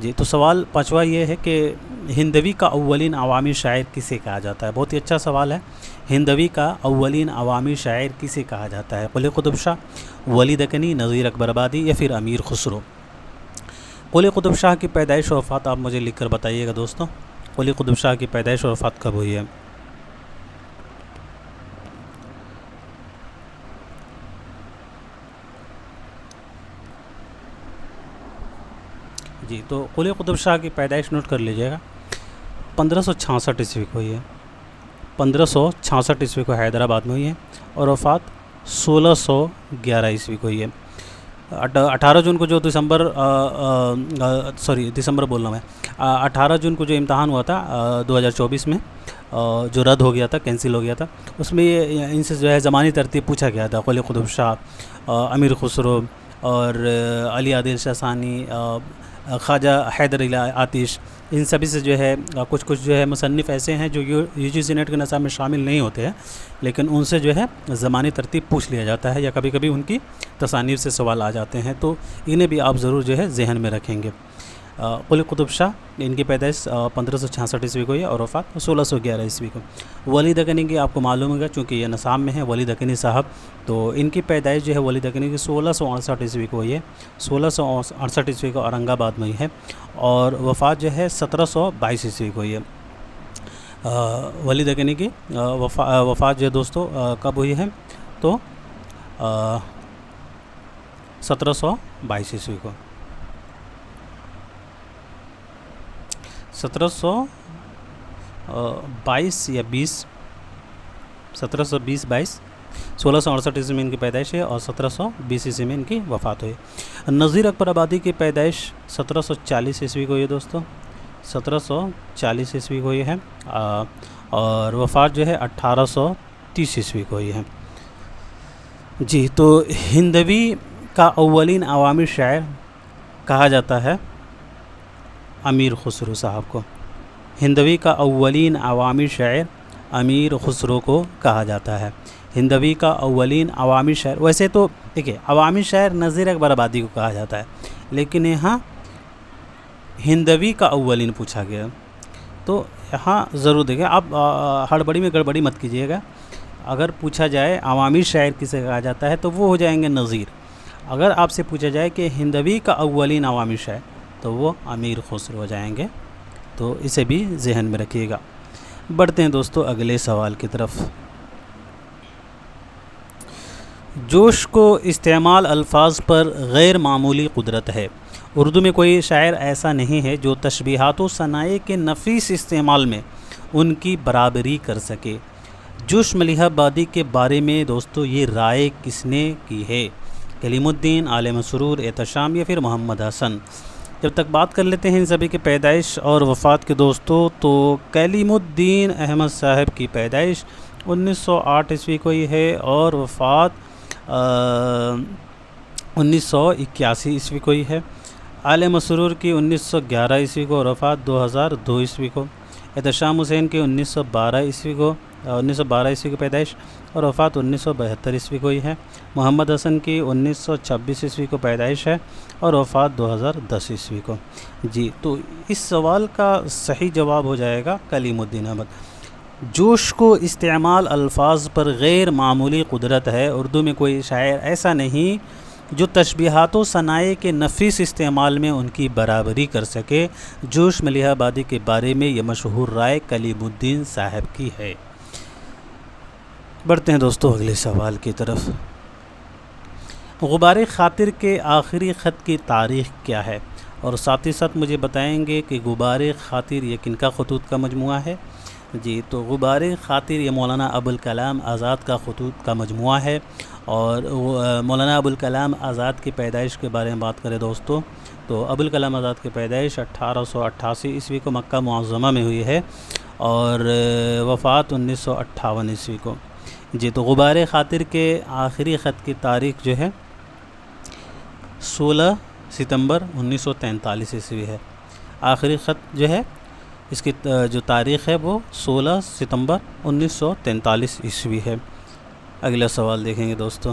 جی تو سوال پانچواں یہ ہے کہ ہندوی کا اولین عوامی شاعر کسے کہا جاتا ہے؟ بہت ہی اچھا سوال ہے۔ ہندوی کا اولین عوامی شاعر کسے کہا جاتا ہے؟ قلی قطب شاہ، ولی دکنی، نذیر اکبر آبادی یا پھر امیر خسرو؟ قلی قطب شاہ کی پیدائش اور وفات آپ مجھے لکھ کر بتائیے گا دوستوں۔ قلی قطب شاہ کی پیدائش اور وفات کب ہوئی ہے؟ جی تو قلی قطب شاہ کی پیدائش نوٹ کر لیجیے گا، 1566 عیسوی کو ہوئی ہے۔ 1566 عیسوی کو حیدرآباد میں ہوئی ہے، اور وفات 1611 عیسوی کو ہوئی ہے۔ 18 جون کو جو دسمبر بول رہا میں 18 جون کو جو امتحان ہوا تھا 2024 میں، جو رد ہو گیا تھا، کینسل ہو گیا تھا، اس میں ان سے جو ہے زمانی ترتیب پوچھا گیا تھا۔ قلی قطب شاہ، امیر خسرو اور علی عادل شاہ ثانی، خواجہ حیدر علی آتش، ان سبھی سے جو ہے کچھ جو ہے مصنف ایسے ہیں جو یو جی سی نیٹ کے نصاب میں شامل نہیں ہوتے ہیں، لیکن ان سے جو ہے زمانی ترتیب پوچھ لیا جاتا ہے، یا کبھی کبھی ان کی تصانیف سے سوال آ جاتے ہیں، تو انہیں بھی آپ ضرور جو ہے ذہن میں رکھیں گے۔ قلی قطب شاہ، ان کی پیدائش 1566 عیسوی کو ہے اور وفات 1611 عیسوی کو۔ ولی دکنی کی آپ کو معلوم ہوگا، چونکہ یہ نصاب میں ہے ولی دکنی صاحب، تو ان کی پیدائش جو ہے ولی دکنی کی 1668 عیسوی کو ہوئی ہے۔ 1668 عیسوی کو اورنگ آباد میں ہوئی ہے، اور وفات جو ہے 1722 عیسوی کو ہوئی ہے۔ ولی دکنی کی وفات جو ہے دوستو کب ہوئی ہے؟ تو 1722 عیسوی کو، 1722 یا 20، 1720-22، 1668 عیسوی میں ان کی پیدائش ہے، اور 1720 عیسوی میں ان کی وفات ہوئی۔ نذیر اکبر آبادی کی پیدائش 1740 عیسوی کو ہوئی ہے دوستو، 1740 عیسوی کو ہوئی ہے، اور وفات جو ہے 1830 عیسوی کو ہوئی ہے۔ جی تو ہندوی کا اولین عوامی شاعر کہا جاتا ہے امیر خسرو صاحب کو۔ ہندوی کا اولین عوامی شاعر امیر خسرو کو کہا جاتا ہے۔ ہندوی کا اولین عوامی شاعر، ویسے تو دیکھیں عوامی شاعر نذیر اکبر آبادی کو کہا جاتا ہے، لیکن یہاں ہندوی کا اولین پوچھا گیا، تو یہاں ضرور دیکھیں آپ ہڑبڑی میں گڑبڑی مت کیجیے گا۔ اگر پوچھا جائے عوامی شاعر کسے کہا جاتا ہے تو وہ ہو جائیں گے نذیر۔ اگر آپ سے پوچھا جائے کہ ہندوی کا اولین عوامی شاعر تو وہ امیر خسرو ہو جائیں گے، تو اسے بھی ذہن میں رکھیے گا۔ بڑھتے ہیں دوستو اگلے سوال کی طرف۔ جوش کو استعمال الفاظ پر غیر معمولی قدرت ہے۔ اردو میں کوئی شاعر ایسا نہیں ہے جو تشبیہات و صنائع کے نفیس استعمال میں ان کی برابری کر سکے۔ جوش ملیحہ آبادی کے بارے میں دوستو یہ رائے کس نے کی ہے؟ کلیم الدین، عالم سرور، احتشام یا پھر محمد حسن؟ جب تک بات کر لیتے ہیں ان سبھی کی پیدائش اور وفات کے دوستو، تو کلیم الدین احمد صاحب کی پیدائش 1908 عیسوی کو ہی ہے، اور وفات 1981 عیسوی کو ہی ہے۔ عالم سرور کی 1911 عیسوی کو اور وفات 2002 عیسوی کو۔ احتشام حسین کی 1912 عیسوی کو، 1912 عیسوی کی پیدائش اور وفات 1972 عیسوی کو ہی ہے۔ محمد حسن کی 1926 عیسوی کو پیدائش ہے اور وفات 2010 عیسوی کو۔ جی تو اس سوال کا صحیح جواب ہو جائے گا کلیم الدین احمد۔ جوش کو استعمال الفاظ پر غیر معمولی قدرت ہے۔ اردو میں کوئی شاعر ایسا نہیں جو تشبیہات و صنائع کے نفیس استعمال میں ان کی برابری کر سکے۔ جوش ملیحہ آبادی کے بارے میں یہ مشہور رائے کلیم الدین صاحب کی ہے۔ بڑھتے ہیں دوستو اگلے سوال کی طرف۔ غبار خاطر کے آخری خط کی تاریخ کیا ہے؟ اور ساتھ ہی ساتھ مجھے بتائیں گے کہ غبار خاطر یہ کن کا خطوط کا مجموعہ ہے؟ جی تو غبار خاطر یہ مولانا ابوالکلام آزاد کا خطوط کا مجموعہ ہے۔ اور مولانا ابوالکلام آزاد کی پیدائش کے بارے میں بات کریں دوستو، تو ابوالکلام آزاد کی پیدائش 1888 عیسوی کو مکہ معظمہ میں ہوئی ہے، اور وفات 1958 عیسوی کو۔ جی تو غبار خاطر کے آخری خط کی تاریخ جو ہے 16 ستمبر 1943 عیسوی ہے۔ آخری خط جو ہے اس کی جو تاریخ ہے وہ 16 ستمبر 1943 عیسوی ہے۔ اگلا سوال دیکھیں گے دوستو۔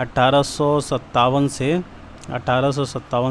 1857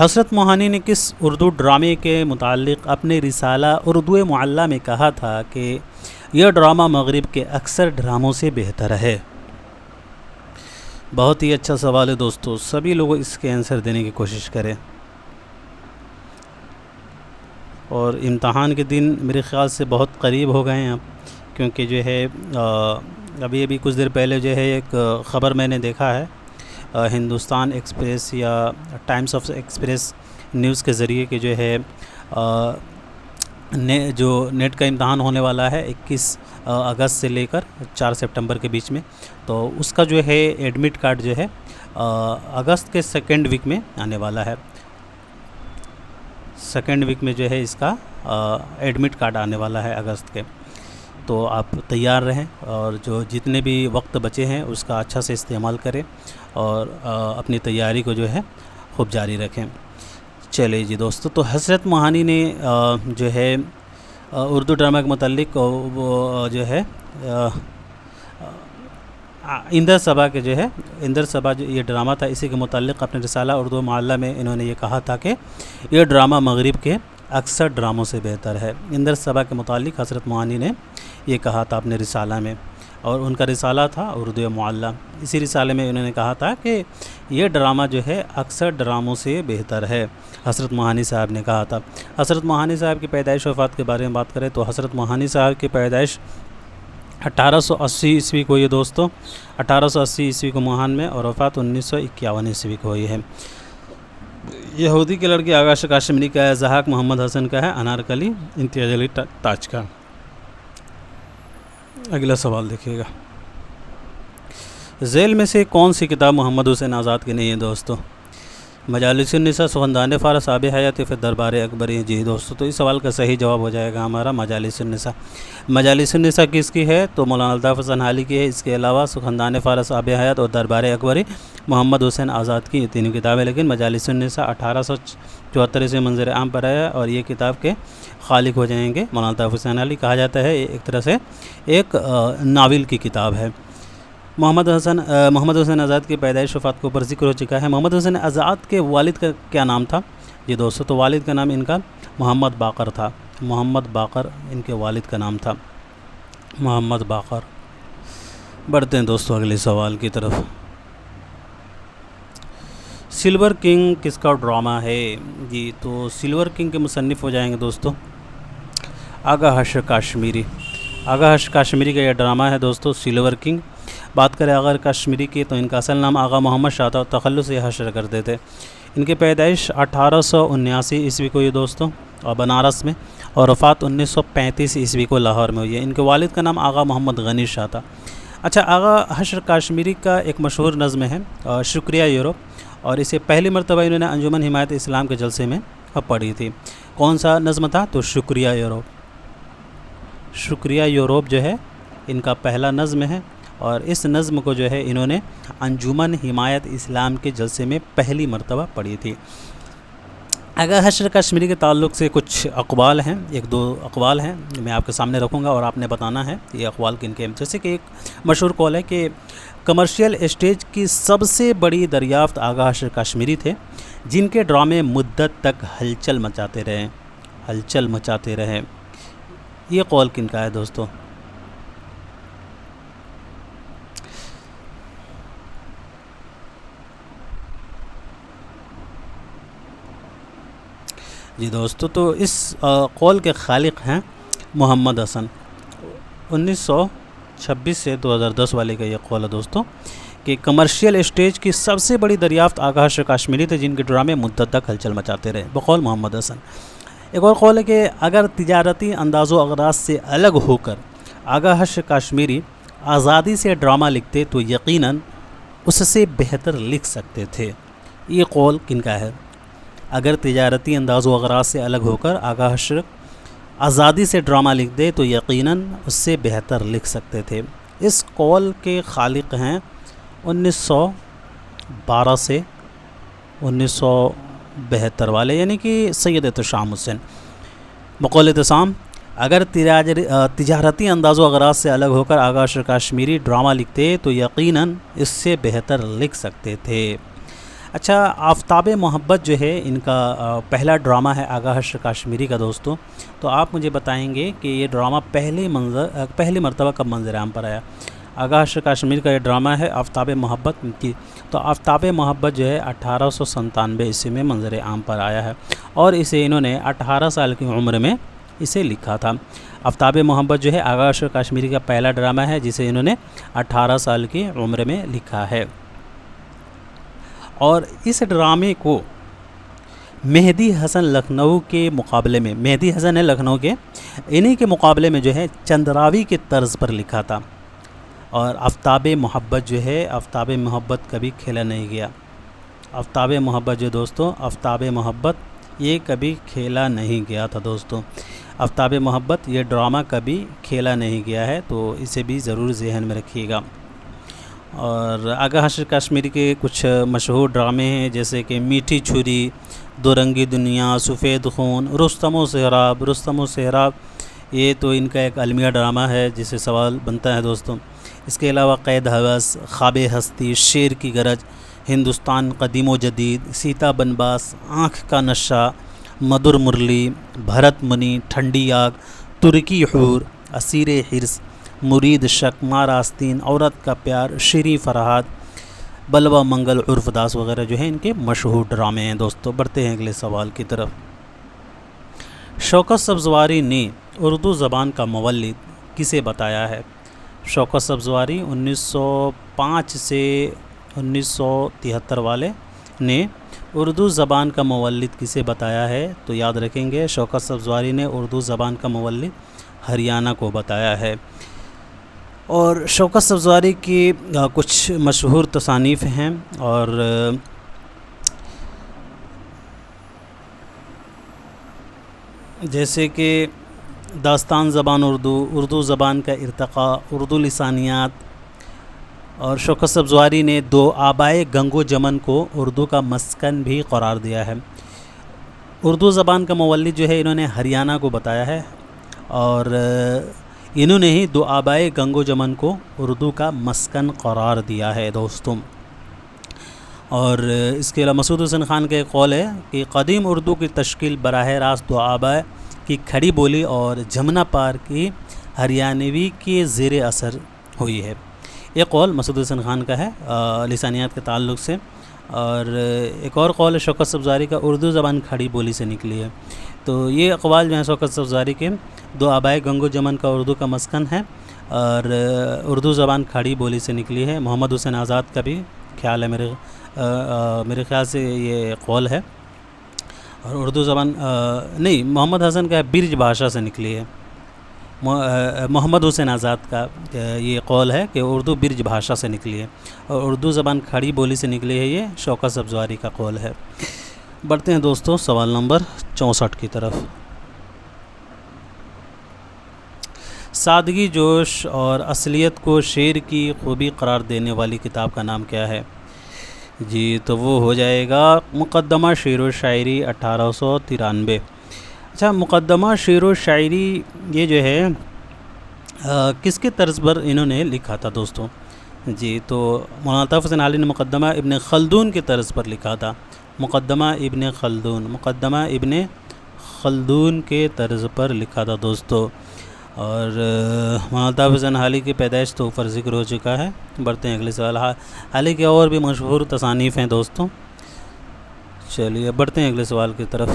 حسرت موہانی نے کس اردو ڈرامے کے متعلق اپنے رسالہ اردو معلیٰ میں کہا تھا کہ یہ ڈرامہ مغرب کے اکثر ڈراموں سے بہتر ہے؟ بہت ہی اچھا سوال ہے دوستو، سبھی لوگ اس کے آنسر دینے کی کوشش کریں، اور امتحان کے دن میرے خیال سے بہت قریب ہو گئے ہیں اب، کیونکہ جو ہے ابھی کچھ دیر پہلے جو ہے ایک خبر میں نے دیکھا ہے ہندوستان ایکسپریس یا ٹائمز آف ایکسپریس نیوز کے ذریعے کہ جو ہے جو نیٹ کا امتحان ہونے والا ہے 21 اگست سے لے کر 4 سپٹمبر کے بیچ میں، تو اس کا جو ہے ایڈمٹ کارڈ جو ہے اگست کے سیکنڈ ویک میں آنے والا ہے، سیکنڈ ویک میں جو ہے اس کا ایڈمٹ کارڈ آنے والا ہے اگست کے، تو آپ تیار رہیں اور جو جتنے بھی وقت بچے ہیں اس کا اچھا سے استعمال کریں اور اپنی تیاری کو جو ہے خوب جاری رکھیں۔ چلے جی دوستو، تو حسرت موہانی نے جو ہے اردو ڈرامہ کے متعلق وہ جو ہے اندر صبا کے جو ہے اندر صبا جو یہ ڈرامہ تھا، اسی کے متعلق اپنے رسالہ اردو معلیٰ میں انہوں نے یہ کہا تھا کہ یہ ڈرامہ مغرب کے اکثر ڈراموں سے بہتر ہے۔ اندر صبا کے متعلق حسرت موہانی نے یہ کہا تھا اپنے رسالہ میں، اور ان کا رسالہ تھا اردو معلیٰ، اسی رسالے میں انہوں نے کہا تھا کہ یہ ڈرامہ جو ہے اکثر ڈراموں سے بہتر ہے، حسرت موہانی صاحب نے کہا تھا۔ حسرت موہانی صاحب کی پیدائش وفات کے بارے میں بات کریں تو حسرت موہانی صاحب کی پیدائش 1880 عیسوی کو یہ دوستو 1880 عیسوی کو موہان میں، اور وفات 1951 عیسوی کو ہوئی ہے۔ یہودی کے لڑکے آغا کاشمیری کا ہے، ضحاک محمد حسن کا ہے، انارکلی امتیاز علی تاج کا۔ اگلا سوال دیکھیے گا، ذیل میں سے کون سی کتاب محمد حسین آزاد کی نہیں ہے دوستو؟ مجالس النساء، سخندان فارس، آب حیات، پھر دربار اکبری؟ جی دوستو، تو اس سوال کا صحیح جواب ہو جائے گا ہمارا مجالس النساء۔ مجالس النساء کس کی ہے؟ تو مولانا الطاف حسن حالی کی ہے۔ اس کے علاوہ سخندان فارس، آب حیات اور دربار اکبری محمد حسین آزاد کی یہ تینوں کتابیں، لیکن مجالس النساء 1874 سے منظر عام پر آیا، اور یہ کتاب کے خالق ہو جائیں گے مولانا الطاف حسن حالی، کہا جاتا ہے ایک طرح سے ایک ناول کی کتاب ہے۔ محمد حسین آزاد کی پیدائش وفات کے اوپر ذکر ہو چکا ہے۔ محمد حسین آزاد کے والد کا کیا نام تھا؟ جی دوستو، تو والد کا نام ان کا محمد باقر تھا، محمد باقر ان کے والد کا نام تھا، محمد باقر۔ بڑھتے ہیں دوستو اگلے سوال کی طرف، سلور کنگ کس کا ڈرامہ ہے؟ جی تو سلور کنگ کے مصنف ہو جائیں گے دوستو آغا حشر کاشمیری۔ آغا حشر کاشمیری کا یہ ڈرامہ ہے دوستو سلور کنگ۔ بات کریں آغا کاشمیری کی تو ان کا اصل نام آغا محمد شاہ تھا، اور تخلص سے حشر کرتے تھے۔ ان کی پیدائش 1879 عیسوی کو یہ دوستو اور بنارس میں، اور وفات 1935 عیسوی کو لاہور میں ہوئی ہے۔ ان کے والد کا نام آغا محمد غنی شاہ تھا۔ اچھا، آغا حشر کاشمیری کا ایک مشہور نظم ہے شکریہ یورپ، اور اسے پہلی مرتبہ انہوں نے انجمن حمایت اسلام کے جلسے میں پڑھی تھی۔ کون سا نظم تھا؟ تو شکریہ یورپ۔ شکریہ یورپ جو ہے ان کا پہلا نظم ہے، اور اس نظم کو جو ہے انہوں نے انجمن حمایت اسلام کے جلسے میں پہلی مرتبہ پڑھی تھی۔ آغا حشر کاشمیری کے تعلق سے کچھ اقوال ہیں، ایک دو اقوال ہیں میں آپ کے سامنے رکھوں گا، اور آپ نے بتانا ہے یہ اقوال کن کے ہیں۔ جیسے کہ ایک مشہور قول ہے کہ کمرشل اسٹیج کی سب سے بڑی دریافت آغا حشر کاشمیری تھے، جن کے ڈرامے مدت تک ہلچل مچاتے رہے۔ یہ قول کن کا ہے دوستو؟ جی دوستو، تو اس قول کے خالق ہیں محمد حسن۔ 1926 سے 2010 والے کا یہ قول ہے دوستو کہ کمرشل اسٹیج کی سب سے بڑی دریافت آغا حشر کاشمیری تھے، جن کے ڈرامے مدت تک ہلچل مچاتے رہے، بقول محمد حسن۔ ایک اور قول ہے کہ اگر تجارتی انداز و اغراض سے الگ ہو کر آغا حشر کاشمیری آزادی سے ڈرامہ لکھتے تو یقیناً اس سے بہتر لکھ سکتے تھے۔ یہ قول کن کا ہے؟ اگر تجارتی انداز و اغراض سے الگ ہو کر آغا حشر آزادی سے ڈرامہ لکھ دے تو یقیناً اس سے بہتر لکھ سکتے تھے۔ اس قول کے خالق ہیں 1912 سے 1972 والے، یعنی کہ سید احتشام حسین۔ بقول احتشام، اگر تجارتی انداز و اغراض سے الگ ہو کر آغا حشر کاشمیری ڈرامہ لکھتے تو یقیناً اس سے بہتر لکھ سکتے تھے۔ اچھا، آفتاب محبت جو ہے ان کا پہلا ڈرامہ ہے آغا حشر کاشمیری کا دوستوں. تو آپ مجھے بتائیں گے کہ یہ ڈرامہ پہلی مرتبہ کب منظر عام پر آیا؟ آغا حشر کاشمیری کا یہ ڈرامہ ہے آفتاب محبت کی. تو آفتاب محبت جو ہے 1897 عیسوی میں منظر عام پر آیا ہے، اور اسے انہوں نے 18 سال کی عمر میں اسے لکھا تھا. آفتاب محبت جو ہے آغا حشر کاشمیری کا پہلا ڈرامہ ہے جسے انہوں نے 18 سال کی عمر میں لکھا ہے. اور اس ڈرامے کو مہدی حسن لکھنؤ کے مقابلے میں، مہدی حسن ہے لکھنؤ کے، انہی کے مقابلے میں جو ہے چندراوی کے طرز پر لکھا تھا. اور آفتاب محبت جو ہے، آفتاب محبت کبھی کھیلا نہیں گیا. آفتاب محبت جو دوستوں، آفتاب محبت یہ کبھی کھیلا نہیں گیا تھا دوستوں. آفتاب محبت یہ ڈرامہ کبھی کھیلا نہیں گیا ہے، تو اسے بھی ضرور ذہن میں رکھیے گا. اور آغا حشر کاشمیری کے کچھ مشہور ڈرامے ہیں، جیسے کہ میٹھی چھری، دو رنگی دنیا، سفید خون، رستم و سہراب. یہ تو ان کا ایک المیہ ڈرامہ ہے جس سے سوال بنتا ہے دوستوں. اس کے علاوہ قید ہوس، خواب ہستی، شیر کی گرج، ہندوستان قدیم و جدید، سیتا بنباس، آنکھ کا نشہ، مدھر مرلی، بھرت منی، ٹھنڈی آگ، ترکی حور، اسیر حرص، مرید شک، مار آستین، عورت کا پیار، شیریں فرہاد، بلوا منگل، عرف داس وغیرہ جو ہیں ان کے مشہور ڈرامے ہیں دوستوں. بڑھتے ہیں اگلے سوال کی طرف. شوکت سبزواری نے اردو زبان کا مولد کسے بتایا ہے؟ شوکت سبزواری 1905 سے 1973 والے نے اردو زبان کا مولد کسے بتایا ہے؟ تو یاد رکھیں گے، شوکت سبزواری نے اردو زبان کا مولد ہریانہ کو بتایا ہے. اور شوکت سبزواری کی کچھ مشہور تصانیف ہیں، اور جیسے کہ داستان زبان اردو زبان کا ارتقاء، اردو لسانیات. اور شوکت سبزواری نے دو آبائے گنگ و جمن کو اردو کا مسکن بھی قرار دیا ہے. اردو زبان کا مولد جو ہے انہوں نے ہریانہ کو بتایا ہے، اور انہوں نے ہی دو آبائے گنگ و جمن کو اردو کا مسکن قرار دیا ہے دوستوں. اور اس کے علاوہ مسعود حسین خان کا ایک قول ہے کہ قدیم اردو کی تشکیل براہ راست دو آبائے کی کھڑی بولی اور جمنا پار کی ہریانوی کے زیر اثر ہوئی ہے. یہ قول مسعود حسین خان کا ہے لسانیات کے تعلق سے. اور ایک اور قول ہے شوکت سبزواری کا اردو زبان کھڑی بولی سے نکلی ہے. تو یہ اقوال جو ہیں شوکت سبزواری کے، دو آبائے گنگ و جمن کا اردو کا مسکن ہے، اور اردو زبان کھڑی بولی سے نکلی ہے. محمد حسین آزاد کا بھی خیال ہے، میرے خیال سے یہ قول ہے. اور اردو زبان نہیں، محمد حسن کا برج بھاشا سے نکلی ہے. محمد حسین آزاد کا یہ قول ہے کہ اردو برج بھاشا سے نکلی ہے، اور اردو زبان کھڑی بولی سے نکلی ہے. یہ شوکت سبزواری کا قول ہے. بڑھتے ہیں دوستوں سوال نمبر 64 کی طرف. سادگی، جوش اور اصلیت کو شعر کی خوبی قرار دینے والی کتاب کا نام کیا ہے؟ جی تو وہ ہو جائے گا مقدمہ شعر و شاعری 1893. اچھا، مقدمہ شعر و شاعری یہ جو ہے کس کے طرز پر انہوں نے لکھا تھا دوستوں؟ جی تو مولانا الطاف حسین علی نے مقدمہ ابن خلدون کے طرز پر لکھا تھا. مقدمہ ابن خلدون کے طرز پر لکھا تھا دوستوں. اور مولانا الطاف حسین علی کی پیدائش تو اوپر ذکر ہو چکا ہے. بڑھتے ہیں اگلے سوال. علی کے اور بھی مشہور تصانیف ہیں دوستوں. چلیے بڑھتے ہیں اگلے سوال کی طرف.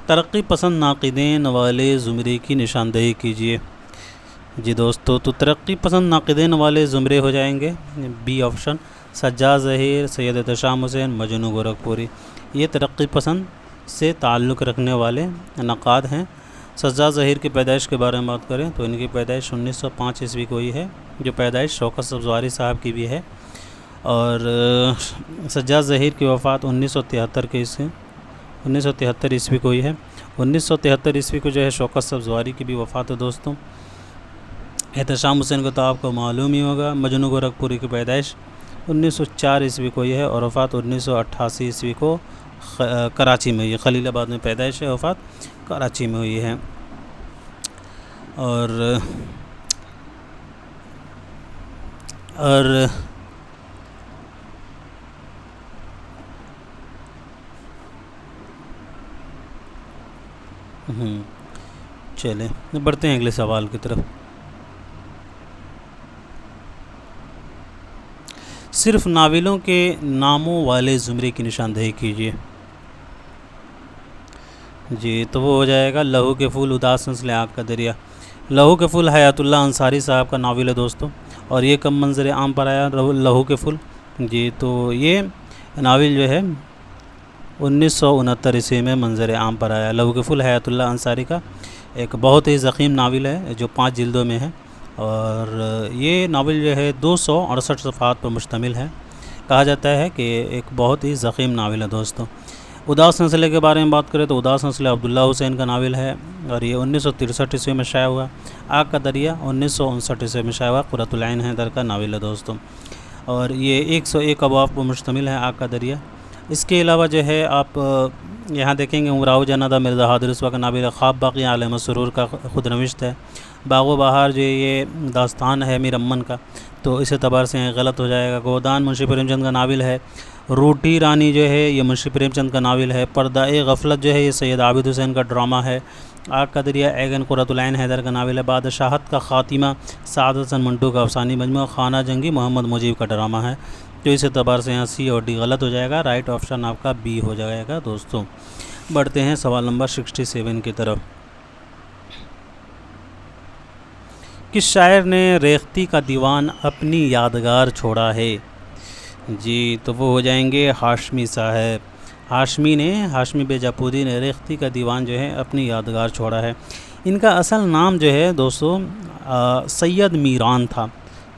ترقی پسند ناقدین والے زمرے کی نشاندہی کیجیے. جی دوستو، تو ترقی پسند ناقدین والے زمرے ہو جائیں گے بی آپشن، سجاد ظہیر، سید احتشام حسین، مجنو گورکھپوری. یہ ترقی پسند سے تعلق رکھنے والے نقاد ہیں. سجاد ظہیر کی پیدائش کے بارے میں بات کریں تو ان کی پیدائش 1905 عیسوی کو ہی ہے، جو پیدائش شوکت سبزواری صاحب کی بھی ہے. اور سجاد ظہیر کی وفات 1973 عیسوی کو ہی ہے. 1973 عیسوی کو جو ہے شوکت سبزواری کی بھی وفات ہے دوستوں. احتشام حسین کو تو آپ کو معلوم ہی ہوگا. مجنو گورکھپوری کی پیدائش 1904 عیسوی کو ہی ہے، اور وفات 1988 عیسوی کو کراچی میں ہوئی ہے. خلیل آباد میں پیدائش ہے، وفات کراچی میں ہوئی ہے. اور چلیں بڑھتے ہیں اگلے سوال کی طرف۔ صرف ناولوں کے ناموں والے زمرے کی نشاندہی کیجیے۔ جی تو وہ ہو جائے گا لہو کے پھول، اداس نسل آگ کا دریا۔ لہو کے پھول حیات اللہ انصاری صاحب کا ناول ہے دوستوں، اور یہ کب منظر عام پر آیا لہو کے پھول؟ جی تو یہ ناول جو ہے 1969 عیسوی میں منظر عام پر آیا۔ لہو کے پھول حیات اللہ انصاری کا ایک بہت ہی ضخیم ناول ہے جو 5 جلدوں میں ہے، اور یہ ناول جو ہے 268 صفحات پر مشتمل ہے۔ کہا جاتا ہے کہ ایک بہت ہی ضخیم ناول ہے دوستوں۔ اداس نسل کے بارے میں بات کریں تو اداس نسل عبداللہ حسین کا ناول ہے، اور یہ 1963 عیسوی میں شائع ہوا۔ آگ کا دریا 1959 عیسوی میں شائع ہوا، قرۃ العین حیدر کا ناول ہے دوستوں، اور یہ 101 ابواب پر مشتمل ہے آگ کا دریا۔ اس کے علاوہ جو ہے آپ یہاں دیکھیں گے امراؤ جنادہ مرزا حاضر اسوا کا ناول ہے، خواب باقی عالم مسرور کا خود نوشت ہے۔ باغ و بہار جو یہ داستان ہے میر امن کا، تو اس اعتبار سے غلط ہو جائے گا۔ گودان منشی پریم چند کا ناول ہے۔ روٹی رانی جو ہے یہ منشی پریم چند کا ناول ہے۔ پردہ غفلت جو ہے یہ سید عابد حسین کا ڈرامہ ہے۔ آگ کا دریا ایگن قرۃ العین حیدر کا ناول ہے۔ بادشاہت کا خاتمہ سعد حسن منٹو کا افسانوی مجموعہ۔ خانہ جنگی محمد مجیب کا ڈرامہ ہے، تو اس اعتبار سے یہاں سی اور ڈی غلط ہو جائے گا، رائٹ آپشن آپ کا بی ہو جائے گا دوستوں۔ بڑھتے ہیں سوال نمبر 67 کی طرف۔ کس شاعر نے ریختہ کا دیوان اپنی یادگار چھوڑا ہے؟ جی تو وہ ہو جائیں گے ہاشمی صاحب۔ ہاشمی بیجاپوری نے ریختہ کا دیوان جو ہے اپنی یادگار چھوڑا ہے۔ ان کا اصل نام جو ہے دوستو سید میران تھا۔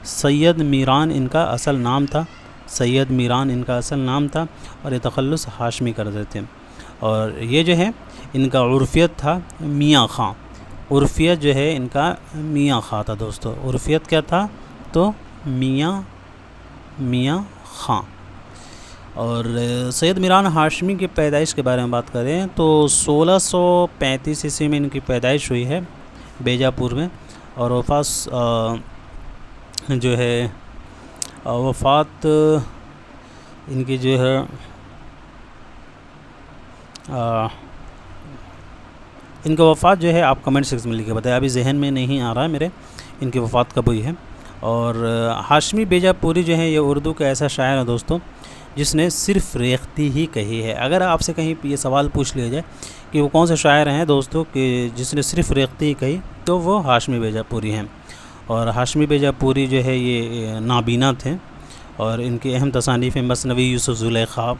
سید میران ان کا اصل نام تھا، سید میران ان کا اصل نام تھا، اور یہ تخلص ہاشمی کرتے تھے۔ اور یہ جو ہے ان کا عرفیت تھا میاں خاں۔ عرفیت جو ہے ان کا میاں خاں تھا دوستو۔ عرفیت کیا تھا؟ تو میاں خاں۔ اور سید میران ہاشمی کی پیدائش کے بارے میں بات کریں تو 1635 عیسوی میں ان کی پیدائش ہوئی ہے بیجاپور میں، اور وفات ان کی جو ہے ان کا وفات جو ہے آپ کمنٹ سیکشن میں لکھ کے بتائیں، ابھی ذہن میں نہیں آ رہا ہے میرے ان کی وفات کب ہوئی ہے۔ اور ہاشمی بیجاپوری جو ہے یہ اردو کا ایسا شاعر ہے دوستوں جس نے صرف ریختہ ہی کہی ہے۔ اگر آپ سے کہیں یہ سوال پوچھ لیا جائے کہ وہ کون سے شاعر ہیں دوستوں کہ جس نے صرف ریختہ ہی کہی، تو وہ ہاشمی بیجاپوری ہیں۔ اور ہاشمی بیجاپوری جو ہے یہ نابینا تھے، اور ان کی اہم تصانیف ہیں مثنوی یوسف زلیخا،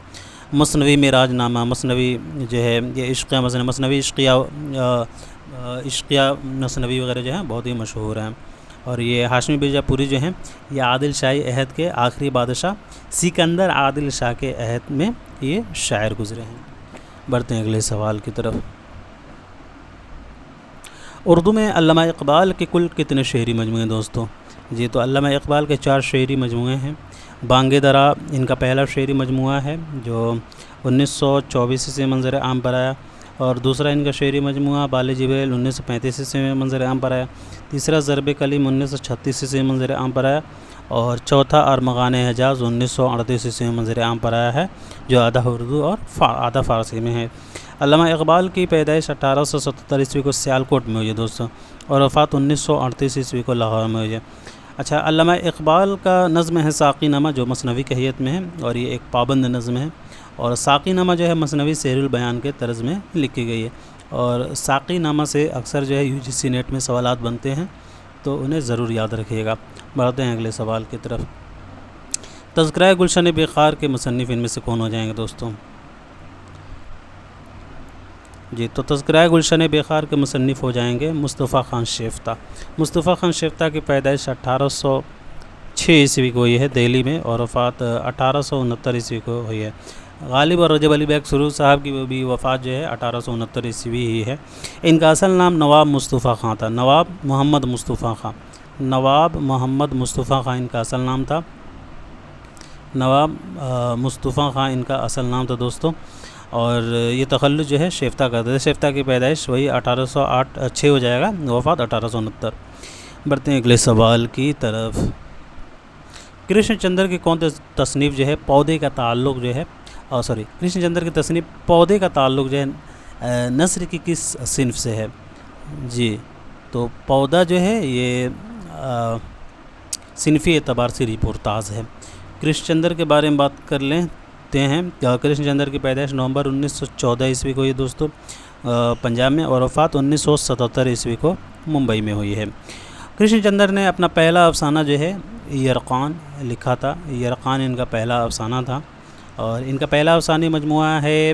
مثنوی معراج نامہ، مثنوی جو ہے یہ عشقیہ مثنوی عشقیہ مثنوی وغیرہ جو ہیں بہت ہی مشہور ہیں۔ اور یہ ہاشمی بیجاپوری جو ہیں یہ عادل شاہی عہد کے آخری بادشاہ سکندر عادل شاہ کے عہد میں یہ شاعر گزرے ہیں۔ بڑھتے ہیں اگلے سوال کی طرف۔ اردو میں علامہ اقبال کے کل کتنے شعری مجموعے دوستوں؟ جی تو علامہ اقبال کے 4 شعری مجموعے ہیں۔ بانگ درا ان کا پہلا شعری مجموعہ ہے جو 1924 سے منظر عام پر آیا، اور دوسرا ان کا شعری مجموعہ بال جبیل 1935 سے منظر عام پر آیا، تیسرا ضرب کلیم 1936 سے منظر عام پر آیا، اور چوتھا ارمغان حجاز 1938 سے منظر عام پر آیا ہے، جو آدھا اردو اور آدھا فارسی میں ہے۔ علامہ اقبال کی پیدائش 1877 عیسوی کو سیالکوٹ میں ہوئی ہے دوستوں، اور وفات 1938 عیسوی کو لاہور میں ہوئی ہے۔ اچھا، علامہ اقبال کا نظم ہے ساقی نامہ جو مثنوی کی حیت میں ہے، اور یہ ایک پابند نظم ہے، اور ساقی نامہ جو ہے مثنوی سحر البیان کے طرز میں لکھی گئی ہے، اور ساقی نامہ سے اکثر جو ہے UGC نیٹ میں سوالات بنتے ہیں، تو انہیں ضرور یاد رکھیے گا۔ بڑھتے ہیں اگلے سوال کی طرف۔ تذکرہ گلشن بخار کے مصنف ان میں سے کون ہو جائیں گے دوستوں؟ جی تو تذکرہ گلشن بخار کے مصنف ہو جائیں گے مصطفیٰ خان شیفتہ۔ مصطفیٰ خان شیفتہ کی پیدائش 1806 عیسوی کو ہوئی ہے دہلی میں، اور وفات 1869 عیسوی کو ہوئی ہے۔ غالب اور رجب علی بیگ سرور صاحب کی بھی وفات جو ہے 1869 عیسوی ہی ہے۔ ان کا اصل نام نواب مصطفیٰ خان تھا، نواب محمد مصطفیٰ خان۔ نواب محمد مصطفیٰ خان ان کا اصل نام تھا، نواب مصطفیٰ خان ان کا اصل نام تھا دوستوں، اور یہ تخلص جو ہے شیفتہ کا تھا۔ شیفتہ کی پیدائش وہی 1806 ہو جائے گا، وفات 1869۔ بڑھتے ہیں اگلے سوال کی طرف۔ کرشن چندر کی کون سی تصنیف جو ہے پودے کا تعلق جو ہے کرشن چندر کی تصنیف پودے کا تعلق جو ہے نثر کی کس صنف سے ہے؟ جی تو پودا جو ہے یہ صنفی اعتبار سے ریپورتاز ہے۔ کرشن چندر کے بارے میں بات کر لیتے ہیں۔ کرشن چندر کی پیدائش نومبر 1914 عیسوی کو ہوئی دوستو پنجاب میں، اور وفات 1977 عیسوی کو ممبئی میں ہوئی ہے۔ کرشن چندر نے اپنا پہلا افسانہ جو ہے یرقان لکھا تھا۔ یرقان ان کا پہلا افسانہ تھا، اور ان کا پہلا افسانوی مجموعہ ہے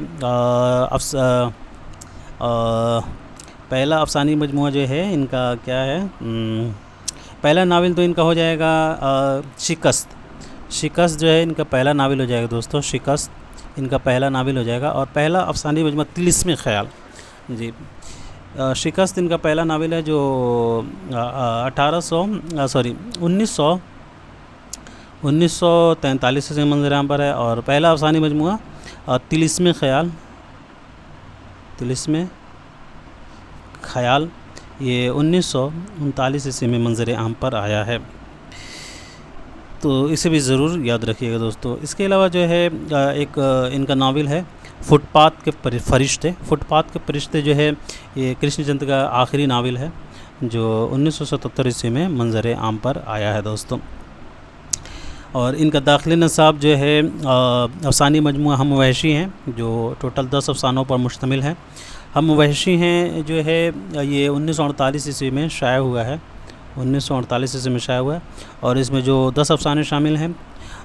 پہلا افسانوی مجموعہ جو ہے ان کا کیا ہے، پہلا ناول تو ان کا ہو جائے گا شکست۔ شکست جو ہے ان کا پہلا ناول ہو جائے گا دوستو، شکست ان کا پہلا ناول ہو جائے گا، اور پہلا افسانوی مجموعہ طلسم خیال، جی شکست ان کا پہلا ناول ہے جو 1943 سے منظر عام پر ہے، اور پہلا افسانوی مجموعہ طلسم خیال یہ 1939 عیسوی میں منظر عام پر آیا ہے، تو اسے بھی ضرور یاد رکھیے گا دوستو۔ اس کے علاوہ جو ہے ایک ان کا ناول ہے فٹ پاتھ کے فرشتے۔ فٹ پاتھ کے فرشتے جو ہے یہ کرشن چندر کا آخری ناول ہے جو 1977 عیسوی میں منظر عام پر آیا ہے دوستو۔ اور ان کا داخلی نصاب جو ہے افسانوی مجموعہ ہم وحشی ہیں، جو ٹوٹل 10 افسانوں پر مشتمل ہے۔ ہم وحشی ہیں جو ہے یہ 1948 عیسوی میں شائع ہوا ہے، 1948 عیسوی میں شائع ہوا ہے، اور اس میں جو 10 افسانے شامل ہیں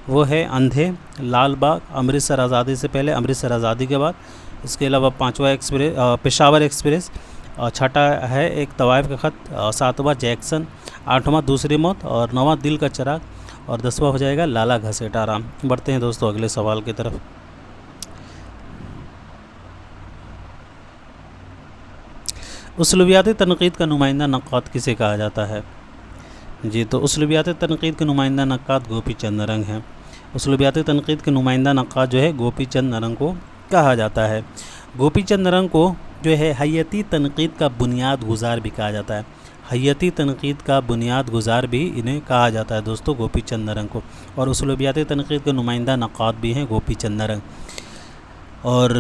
وہ ہے اندھے، لال باغ، امرتسر آزادی سے پہلے، امرتسر آزادی کے بعد، اس کے علاوہ 5واں پشاور ایکسپریس، اور چھٹا ہے ایک طوائف کا خط، 7واں جیکسن، 8واں دوسری موت، اور 9واں دل کا چراغ، اور 10واں ہو جائے گا لالا گھسیٹ آرام۔ بڑھتے ہیں دوستو اگلے سوال کی طرف۔ اسلوبیاتی تنقید کا نمائندہ نقاد کسے کہا جاتا ہے؟ جی تو اسلوبیاتی تنقید کے نمائندہ نقاد گوپی چند نرنگ ہیں۔ اسلوبیاتی تنقید کے نمائندہ نقاد جو ہے گوپی چند نرنگ کو کہا جاتا ہے۔ گوپی چند نرنگ کو جو ہے حیاتی تنقید کا بنیاد گزار بھی کہا جاتا ہے۔ حیاتی تنقید کا بنیاد گزار بھی انہیں کہا جاتا ہے دوستو گوپی چند نرنگ کو، اور اسلوبیاتی تنقید کے نمائندہ نقاد بھی ہیں گوپی چند نرنگ۔ اور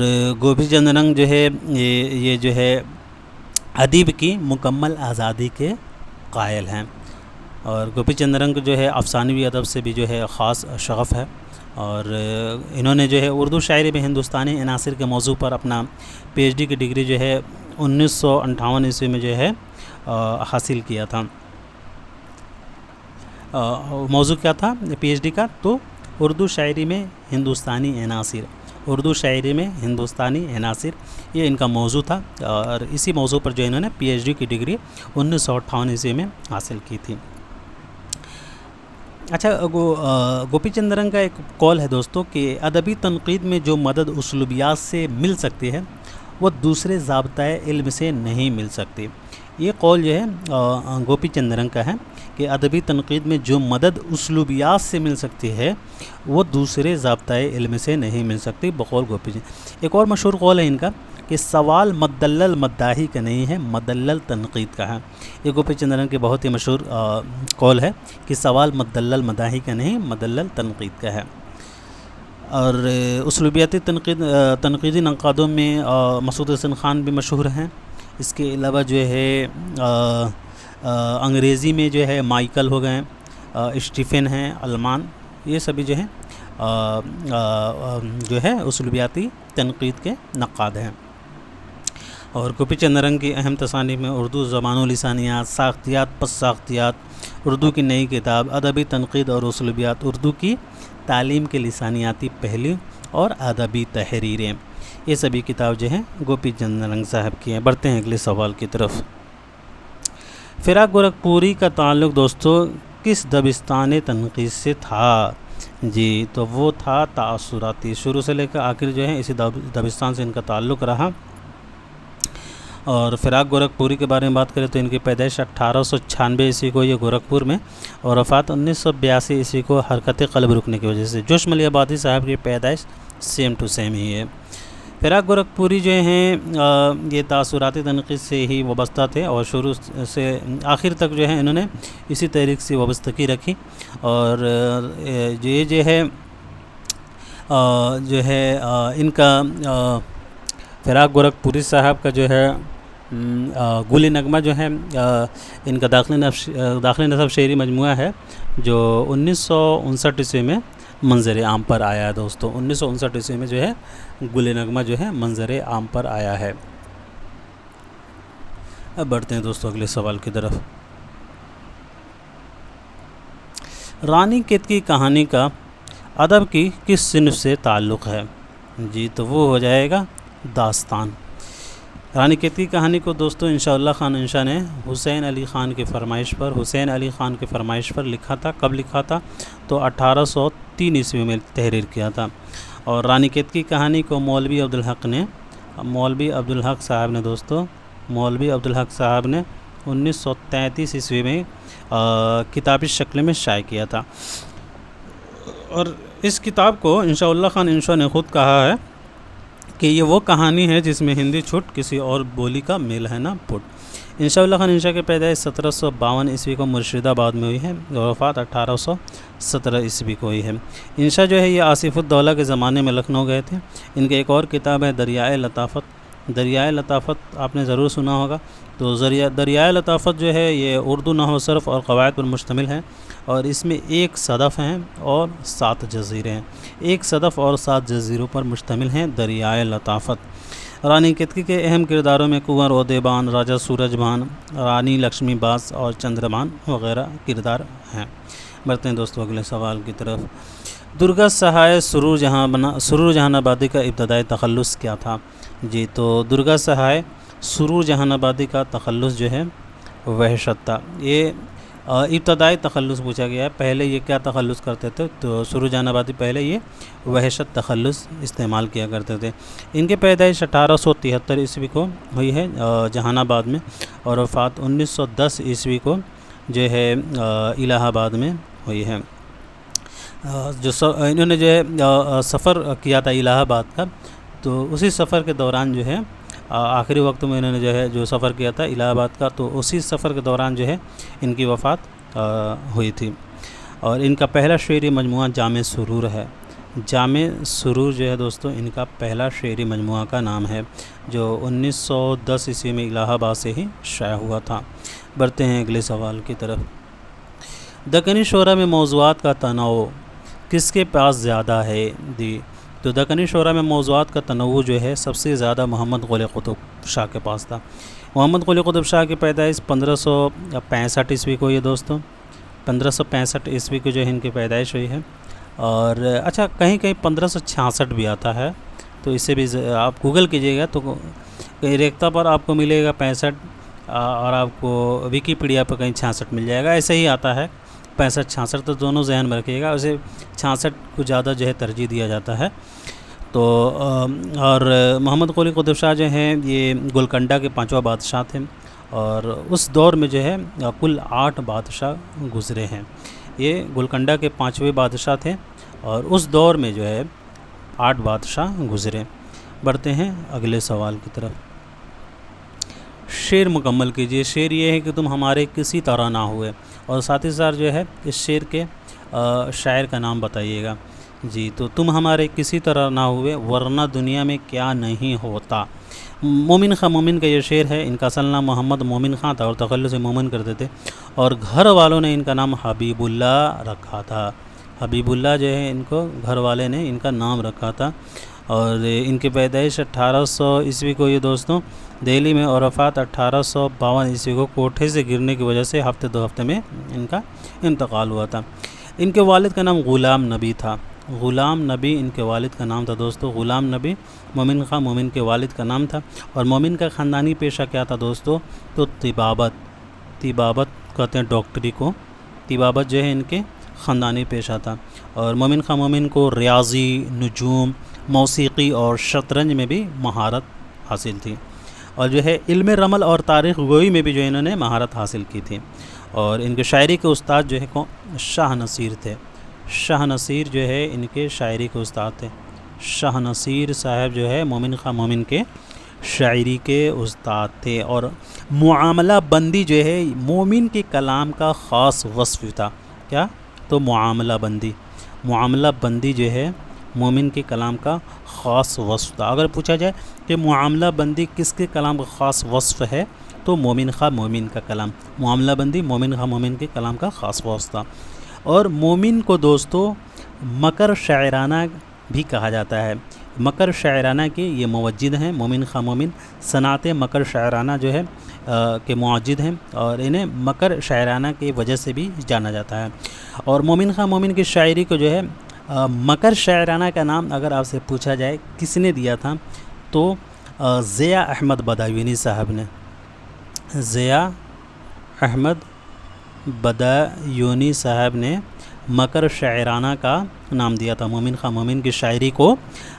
گوپی چند نرنگ جو ہے یہ جو ہے ادیب کی مکمل آزادی کے قائل ہیں، اور گوپی چند نرنگ جو ہے افسانوی ادب سے بھی جو ہے خاص شغف ہے، اور انہوں نے جو ہے اردو شاعری میں ہندوستانی عناصر کے موضوع پر اپنا پی ایچ ڈی کی ڈگری جو ہے 1958 عیسوی میں جو ہے حاصل کیا تھا۔ موضوع کیا تھا پی ایچ ڈی کا؟ تو اردو شاعری میں ہندوستانی عناصر، اردو شاعری میں ہندوستانی عناصر، یہ ان کا موضوع تھا، اور اسی موضوع پر جو انہوں نے پی ایچ ڈی کی ڈگری 1958 عیسوی میں حاصل کی تھی۔ اچھا گوپی چند نرنگ کا ایک قول ہے دوستو کہ ادبی تنقید میں جو مدد اسلوبیات سے مل سکتی ہے وہ دوسرے ضابطۂ علم سے نہیں مل سکتی۔ یہ قول جو ہے گوپی چند نرنگ کا ہے کہ ادبی تنقید میں جو مدد اسلوبیات سے مل سکتی ہے وہ دوسرے ضابطۂ علم سے نہیں مل سکتی بقول گوپی چند۔ ایک اور مشہور قول ہے ان کا کہ سوال مدلل مداحی کا نہیں ہے، مدلل تنقید کا ہے۔ یہ گوپی چند نرنگ کی بہت ہی مشہور قول ہے کہ سوال مدلل مداحی کا نہیں، مدلل تنقید کا ہے۔ اور اسلوبیاتی تنقیدی نقادوں میں مسعود حسن خان بھی مشہور ہیں۔ اس کے علاوہ جو ہے انگریزی میں جو ہے مائیکل ہو گئے، اسٹیفن ہیں، المان، یہ سبھی جو ہے اسلوبیاتی تنقید کے نقاد ہیں۔ اور گوپی چند نرنگ کی اہم تصانیف میں اردو زبان و لسانیات، ساختیات پس ساختیات، اردو کی نئی کتاب، ادبی تنقید اور اسلوبیات، اردو کی تعلیم کے لسانیاتی پہلو اور ادبی تحریریں، یہ سبھی کتاب جو ہیں گوپی چند نرنگ صاحب کی ہیں۔ بڑھتے ہیں اگلے سوال کی طرف۔ فراق گورکھپوری کا تعلق دوستو کس دبستان تنقید سے تھا؟ جی تو وہ تھا تاثراتی، شروع سے لے کر آخر جو ہے اسی دبستان سے ان کا تعلق رہا۔ اور فراق گورکھپوری کے بارے میں بات کریں تو ان کی پیدائش 1896 عیسوی کو یہ گورکھپور میں، اور وفات 1982 عیسوی کو حرکت قلب رکنے کی وجہ سے۔ جوش ملی آبادی صاحب کی پیدائش سیم ٹو سیم ہی ہے۔ فراق گورکھپوری جو ہیں یہ تاثراتی تنقید سے ہی وابستہ تھے، اور شروع سے آخر تک جو ہے انہوں نے اسی تحریک سے وابستگی رکھی، اور یہ جو ہے ان کا فراق گورکھپوری صاحب کا جو ہے گل نغمہ جو ہے ان کا داخل نصب شعری مجموعہ ہے جو 1959 عیسوی میں منظر عام پر آیا ہے دوستو. 1959 عیسوی میں جو ہے گل نغمہ جو ہے منظر عام پر آیا ہے. اب بڑھتے ہیں دوستو اگلے سوال کی طرف. رانی کیتکی کہانی کا ادب کی کس صنف سے تعلق ہے؟ جی تو وہ ہو جائے گا داستان. رانی کیتکی کہانی کو دوستو انشاءاللہ خان انشا نے حسین علی خان کی فرمائش پر لکھا تھا. کب لکھا تھا؟ تو 1803 عیسوی میں تحریر کیا تھا. اور رانی کیتکی کہانی کو مولوی عبدالحق صاحب نے 1933 عیسوی میں کتابی شکل میں شائع کیا تھا. اور اس کتاب کو انشاءاللہ خان انشا نے خود کہا ہے کہ یہ وہ کہانی ہے جس میں ہندی چھٹ کسی اور بولی کا میل ہے نہ پٹ. انشاءاللہ خان انشا کی پیدائش 1752 عیسوی کو مرشد آباد میں ہوئی ہے اور وفات 1817 عیسوی کو ہوئی ہے. انشا جو ہے یہ آصف الدولہ کے زمانے میں لکھنؤ گئے تھے. ان کی ایک اور کتاب ہے دریائے لطافت آپ نے ضرور سنا ہوگا. تو دریائے لطافت جو ہے یہ اردو نحو صرف اور قواعد پر مشتمل ہے اور اس میں 1 صدف ہیں اور 7 جزیرے ہیں. 1 صدف اور 7 جزیروں پر مشتمل ہیں دریائے لطافت. رانی کیتکی کے اہم کرداروں میں کنور اودیبان، راجہ سورج بھان، رانی لکشمی باس اور چندربان وغیرہ کردار ہیں. بڑھتے ہیں دوستو اگلے سوال کی طرف. درگا سہائے سرور جہان آبادی کا ابتدائی تخلص کیا تھا؟ جی تو درگا سہائے سرور جہان آبادی کا تخلص جو ہے وحشت تھا. یہ ابتدائی تخلص پوچھا گیا ہے. پہلے یہ کیا تخلص کرتے تھے؟ تو سرور جہان آبادی پہلے یہ وحشت تخلص استعمال کیا کرتے تھے. ان کی پیدائش 1873 عیسوی کو ہوئی ہے جہان آباد میں اور وفات 1910 عیسوی کو جو ہے الہ آباد میں ہوئی ہے. انہوں نے جو ہے سفر کیا تھا الہ آباد کا. تو اسی سفر کے دوران جو ہے آخری وقت میں انہوں نے جو سفر کیا تھا الہ آباد کا تو اسی سفر کے دوران جو ہے ان کی وفات ہوئی تھی. اور ان کا پہلا شعری مجموعہ جامع سرور ہے. جامع سرور جو ہے دوستو ان کا پہلا شعری مجموعہ کا نام ہے جو 1910 عیسوی میں الہ آباد سے ہی شائع ہوا تھا. بڑھتے ہیں اگلے سوال کی طرف. دکنی شعرا میں موضوعات کا تنوع کس کے پاس زیادہ ہے؟ تو دکنی شعرا میں موضوعات کا تنوع جو ہے سب سے زیادہ محمد قلی قطب شاہ کے پاس تھا. محمد قلی قطب شاہ کی پیدائش 1565 عیسوی کو ہوئی ہے دوستو. 1565 عیسوی کو جو ہے ان کی پیدائش ہوئی ہے. اور اچھا کہیں 1566 بھی آتا ہے تو اس سے بھی آپ گوگل کیجئے گا تو کہیں ریختہ پر آپ کو ملے گا 65 اور آپ کو ویکیپیڈیا پر کہیں 66 مل جائے گا. ایسے ہی آتا ہے 65-66 تو دونوں ذہن میں رکھیے گا. اسے 66 کو زیادہ جو ہے ترجیح دیا جاتا ہے. تو اور محمد قلی قطب شاہ جو ہیں یہ گولکنڈہ کے 5واں بادشاہ تھے اور اس دور میں جو ہے کل 8 بادشاہ گزرے ہیں. یہ گولکنڈہ کے 5ویں بادشاہ تھے اور اس دور میں جو ہے 8 بادشاہ گزرے. بڑھتے ہیں اگلے سوال کی طرف. شعر مکمل کیجئے. شعر یہ ہے کہ تم ہمارے کسی طرح نہ ہوئے اور ساتھ ہی ساتھ جو ہے اس شعر کے شاعر کا نام بتائیے گا. جی تو تم ہمارے کسی طرح نہ ہوئے ورنہ دنیا میں کیا نہیں ہوتا. مومن خاں مومن کا یہ شعر ہے. ان کا اصل نام محمد مومن خاں تھا اور تخلص مومن کرتے تھے اور گھر والوں نے ان کا نام حبیب اللہ رکھا تھا. حبیب اللہ جو ہے ان کو گھر والے نے ان کا نام رکھا تھا. اور ان کی پیدائش 1800 عیسوی کو یہ دوستوں دہلی میں اور وفات 1852 عیسوی کو کوٹھے سے گرنے کی وجہ سے ہفتے 2 ہفتے میں ان کا انتقال ہوا تھا. ان کے والد کا نام غلام نبی تھا. غلام نبی ان کے والد کا نام تھا دوستو. غلام نبی مومن خاں مومن کے والد کا نام تھا. اور مومن کا خاندانی پیشہ کیا تھا دوستو؟ تو طبابت کہتے ہیں ڈاکٹری کو. طبابت جو ہے ان کے خاندانی پیشہ تھا. اور مومن خاں مومن کو ریاضی، نجوم، موسیقی اور شطرنج میں بھی مہارت حاصل تھی. اور جو ہے علم رمل اور تاریخ گوئی میں بھی جو انہوں نے مہارت حاصل کی تھی. اور ان کے شاعری کے استاد جو ہے شاہ نصیر تھے. شاہ نصیر جو ہے ان کے شاعری کے استاد تھے. شاہ نصیر صاحب جو ہے مومن خاں مومن کے شاعری کے استاد تھے. اور معاملہ بندی جو ہے مومن کے کلام کا خاص وصف تھا. کیا؟ تو معاملہ بندی جو ہے مومن کے کلام کا خاص وصف تھا۔ اگر پوچھا جائے کہ معاملہ بندی کس کے کلام کا خاص وصف ہے تو مومن خواہ مومن کا کلام، معاملہ بندی مومن خواہ مومن کے کلام کا خاص وصف تھا۔ اور مومن کو دوستو مکر شاعرانہ بھی کہا جاتا ہے۔ مکر شاعرانہ کے یہ موجد ہیں، مومن خواہ مومن صنعت مکر شاعرانہ جو ہے کے موجد ہیں، اور انہیں مکر شاعرانہ کی وجہ سے بھی جانا جاتا ہے۔ اور مومن خواہ مومن کی شاعری کو جو ہے مکر شاعرانہ کا نام اگر آپ سے پوچھا جائے کس نے دیا تھا تو ضیاء احمد بدایونی صاحب نے، ضیاء احمد بدایونی صاحب نے مکر شاعرانہ کا نام دیا تھا۔ مومن خواہ مومن کی شاعری کو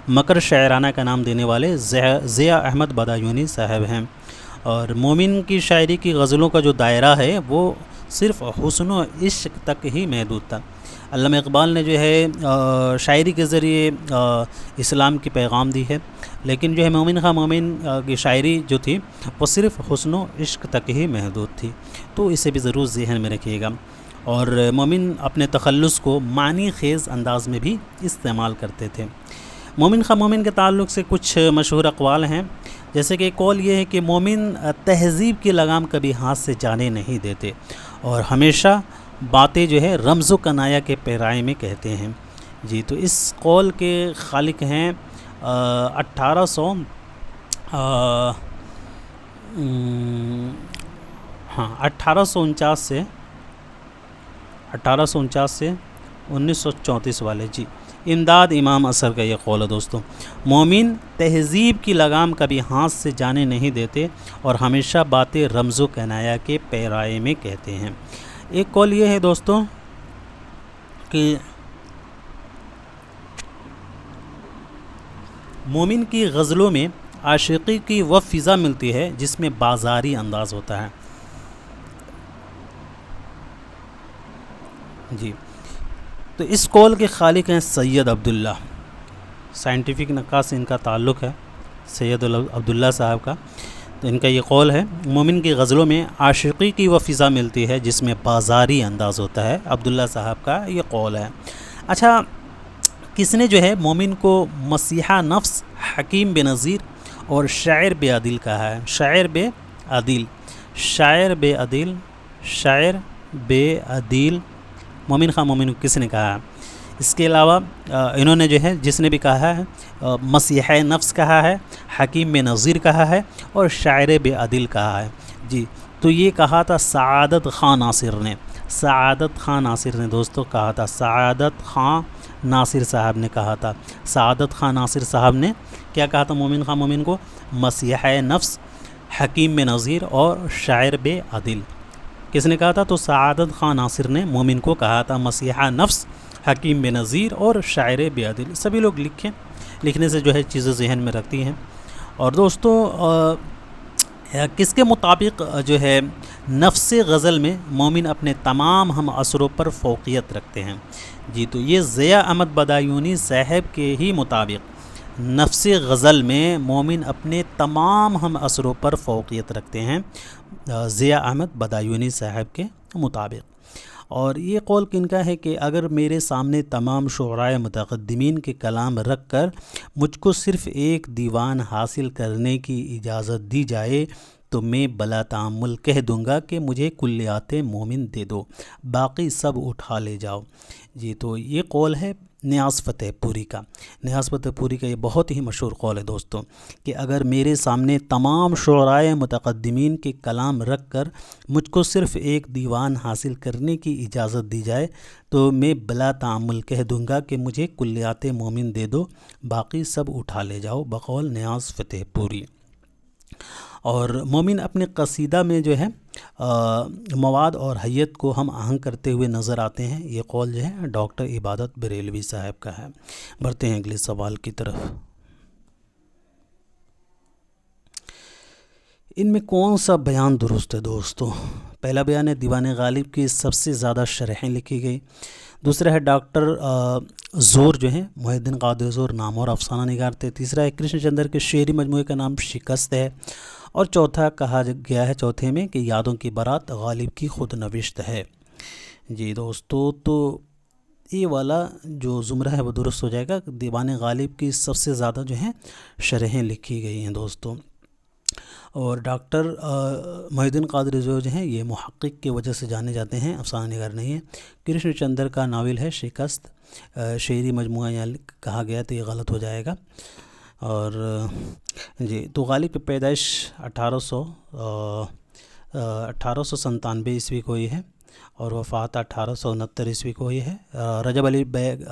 مکر شاعرانہ کا نام دینے والے ضیاء احمد بدایونی صاحب ہیں۔ اور مومن کی شاعری کی غزلوں کا جو دائرہ ہے وہ صرف حسن و عشق تک ہی محدود تھا۔ علامہ اقبال نے جو ہے شاعری کے ذریعے اسلام کی پیغام دی ہے، لیکن جو ہے مومن خواہ مومن کی شاعری جو تھی وہ صرف حسن و عشق تک ہی محدود تھی، تو اسے بھی ضرور ذہن میں رکھیے گا۔ اور مومن اپنے تخلص کو معنی خیز انداز میں بھی استعمال کرتے تھے۔ مومن خواہ مومن کے تعلق سے کچھ مشہور اقوال ہیں، جیسے کہ ایک قول یہ ہے کہ مومن تہذیب کی لگام کبھی ہاتھ سے جانے نہیں دیتے اور ہمیشہ باتیں جو ہے رمز و کنایا کے پیرائے میں کہتے ہیں۔ جی، تو اس قول کے خالق ہیں 1849 سے 1934 والے، جی، امداد امام اثر کا یہ قول ہے دوستوں۔ مومن تہذیب کی لگام کبھی ہاتھ سے جانے نہیں دیتے اور ہمیشہ باتیں رمز و کنایا کے پیرائے میں کہتے ہیں۔ ایک قول یہ ہے دوستوں کہ مومن کی غزلوں میں عاشقی کی وہ فضا ملتی ہے جس میں بازاری انداز ہوتا ہے۔ جی، تو اس قول کے خالق ہیں سید عبداللہ، سائنٹیفک نقاش سے ان کا تعلق ہے، سید عبداللہ صاحب کا۔ تو ان کا یہ قول ہے مومن کی غزلوں میں عاشقی کی وہ فضا ملتی ہے جس میں بازاری انداز ہوتا ہے، عبداللہ صاحب کا یہ قول ہے۔ اچھا، کس نے جو ہے مومن کو مسیحا نفس، حکیم بے نظیر اور شاعر بے عدل کہا ہے؟ شاعر بے عدل، شاعر بے عدل، شاعر بے عدل مومن خواہ مومن کو کس نے کہا ہے؟ اس کے علاوہ انہوں نے جو ہے جس نے بھی کہا ہے مسیحا نفس کہا ہے، حکیم بے نظیر کہا ہے اور شاعر بے عدل کہا ہے۔ جی، تو یہ کہا تھا سعادت خان ناصر نے، سعادت خان ناصر نے دوستو کہا تھا، سعادت خان ناصر صاحب نے کہا تھا۔ سعادت خان ناصر صاحب نے کیا کہا تھا مومن خواہ مومن کو؟ مسیحا نفس، حکیم بے نظیر اور شاعر بے عدل۔ کس نے کہا تھا؟ تو سعادت خان ناصر نے مومن کو کہا تھا مسیحا نفس، حکیم بے نظیر اور شاعر بے عدل۔ سبھی لوگ لکھیں، لکھنے سے جو ہے چیزیں ذہن میں رکھتی ہیں۔ اور دوستو کس کے مطابق جو ہے نفس غزل میں مومن اپنے تمام ہم اثروں پر فوقیت رکھتے ہیں؟ جی، تو یہ ضیاء احمد بدایونی صاحب کے ہی مطابق نفس غزل میں مومن اپنے تمام ہم اثروں پر فوقیت رکھتے ہیں، ضیاء احمد بدایونی صاحب کے مطابق۔ اور یہ قول کن کا ہے کہ اگر میرے سامنے تمام شعرائے متقدمین کے کلام رکھ کر مجھ کو صرف ایک دیوان حاصل کرنے کی اجازت دی جائے تو میں بلا تعمل کہہ دوں گا کہ مجھے کلیات مومن دے دو، باقی سب اٹھا لے جاؤ۔ جی، تو یہ قول ہے نیاز فتح پوری کا۔ نیاز فتح پوری کا یہ بہت ہی مشہور قول ہے دوستوں کہ اگر میرے سامنے تمام شعرائے متقدمین کے کلام رکھ کر مجھ کو صرف ایک دیوان حاصل کرنے کی اجازت دی جائے تو میں بلا تعمل کہہ دوں گا کہ مجھے کلیات مومن دے دو، باقی سب اٹھا لے جاؤ، بقول نیاز فتح پوری۔ اور مومن اپنے قصیدہ میں جو ہے مواد اور حیت کو ہم آہنگ کرتے ہوئے نظر آتے ہیں۔ یہ قول جو ہے ڈاکٹر عبادت بریلوی صاحب کا ہے۔ بڑھتے ہیں اگلے سوال کی طرف۔ ان میں کون سا بیان درست ہے دوستو؟ پہلا بیان ہے دیوان غالب کی سب سے زیادہ شرحیں لکھی گئی، دوسرا ہے ڈاکٹر زور جو ہیں محی الدین قادری زور نام اور افسانہ نگار تھے، تیسرا ہے کرشن چندر کے شعری مجموعے کا نام شکست ہے، اور چوتھا کہا گیا ہے چوتھے میں کہ یادوں کی بارات غالب کی خود نوشت ہے۔ جی دوستو، تو یہ والا جو زمرہ ہے وہ درست ہو جائے گا۔ دیوان غالب کی سب سے زیادہ جو ہیں شرحیں لکھی گئی ہیں دوستوں، اور ڈاکٹر محی الدین قادری جو ہیں یہ محقق کی وجہ سے جانے جاتے ہیں، افسانہ نگار نہیں ہیں۔ کرشن چندر کا ناول ہے شکست، شعری مجموعہ یہاں کہا گیا تو یہ غلط ہو جائے گا۔ اور جی تو غالب کی پیدائش 1897 عیسوی کو ہی ہے، اور وفات 1869 عیسوی کو ہی ہے۔ رجب علی بیگ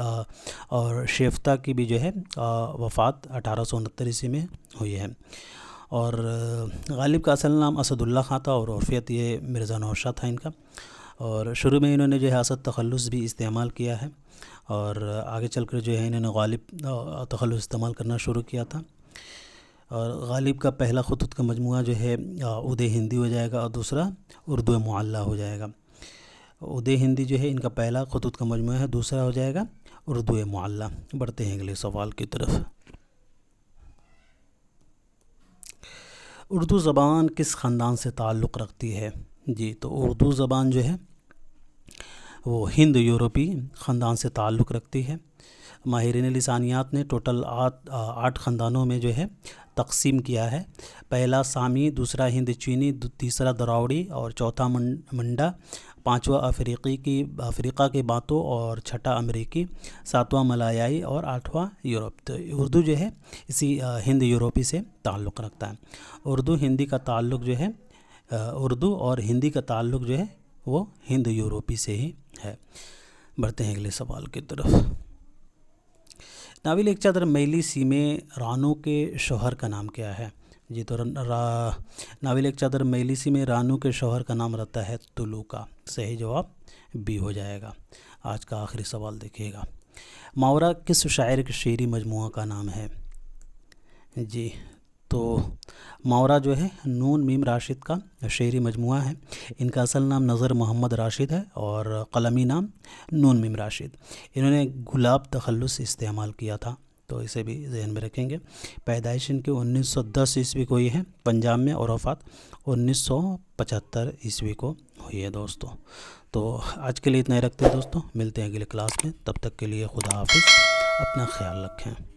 اور شیفتہ کی بھی جو ہے وفات 1869 عیسوی میں ہوئی ہے۔ اور غالب کا اصل نام اسد اللہ خان تھا، اور عرفیت یہ مرزا نوشاد تھا ان کا، اور شروع میں انہوں نے جو ہے اسد تخلص بھی استعمال کیا ہے، اور آگے چل کر جو ہے انہوں نے غالب تخلص استعمال کرنا شروع کیا تھا۔ اور غالب کا پہلا خطوط کا مجموعہ جو ہے عود ہندی ہو جائے گا، اور دوسرا اردو معلیٰ ہو جائے گا۔ عود ہندی جو ہے ان کا پہلا خطوط کا مجموعہ ہے، دوسرا ہو جائے گا اردو معلیٰ۔ بڑھتے ہیں اگلے سوال کی طرف۔ اردو زبان کس خاندان سے تعلق رکھتی ہے؟ جی تو اردو زبان جو ہے وہ ہند یورپی خاندان سے تعلق رکھتی ہے۔ ماہرین لسانیات نے ٹوٹل 8 خاندانوں میں جو ہے تقسیم کیا ہے۔ پہلا سامی، دوسرا ہند چینی، تیسرا دراوڑی، اور چوتھا منڈا، پانچواں افریقہ کی باتوں، اور چھٹا امریکی، ساتواں ملایائی، اور آٹھواں یورپ۔ تو اردو جو ہے اسی ہند یورپی سے تعلق رکھتا ہے۔ اردو اور ہندی کا تعلق جو ہے وہ ہند یورپی سے ہی ہے۔ بڑھتے ہیں اگلے سوال کی طرف۔ ناول ایک چادر میلی سی میں رانو کے شوہر کا نام کیا ہے؟ جی تو ناول ایک چادر میلی سی میں رانو کے شوہر کا نام رہتا ہے تلوکا۔ صحیح جواب بی ہو جائے گا۔ آج کا آخری سوال دیکھیے گا، ماورا کس شاعر کے شعری مجموعہ کا نام ہے؟ جی تو ماورا جو ہے نون میم راشد کا شعری مجموعہ ہے۔ ان کا اصل نام نظر محمد راشد ہے، اور قلمی نام نون میم راشد۔ انہوں نے گلاب تخلص استعمال کیا تھا، تو اسے بھی ذہن میں رکھیں گے۔ پیدائش ان کی 1910 عیسوی کو ہی ہے پنجاب میں، اور وفات 1975 عیسوی کو ہوئی ہے دوستو۔ تو آج کے لیے اتنا ہی رکھتے ہیں دوستو، ملتے ہیں اگلے کلاس میں، تب تک کے لیے خدا حافظ، اپنا خیال رکھیں۔